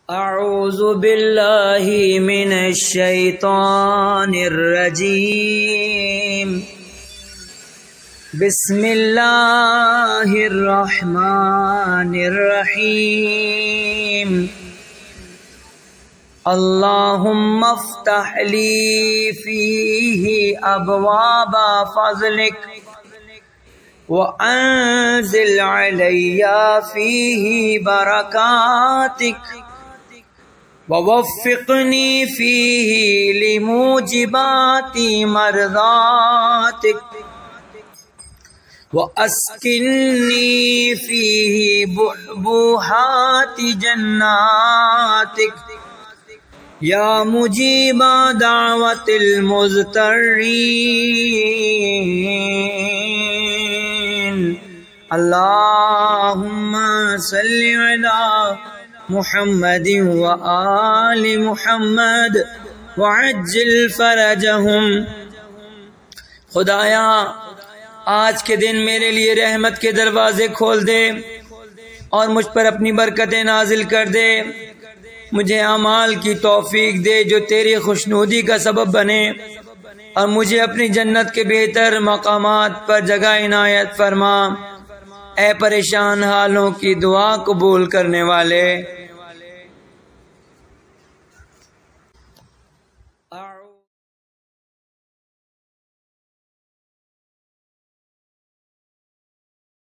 اعوذ باللہ من الشیطان الرجیم بسم اللہ الرحمن الرحیم اللہم افتح لی فیہ ابواب فضلک وانزل علی فیہ برکاتک ووفقنی فیہ لموجبات مرضاتک واسکنی فیہ بحبوحات جناتک یا مجیب دعوت المضطرین اللہم صلی علی محمد وآل محمد وعجل فرجہم۔ خدایا آج کے دن میرے لیے رحمت کے دروازے کھول دے اور مجھ پر اپنی برکتیں نازل کر دے، مجھے اعمال کی توفیق دے جو تیری خوشنودی کا سبب بنے، اور مجھے اپنی جنت کے بہتر مقامات پر جگہ عنایت فرما۔ اے پریشان حالوں کی دعا قبول کرنے والے،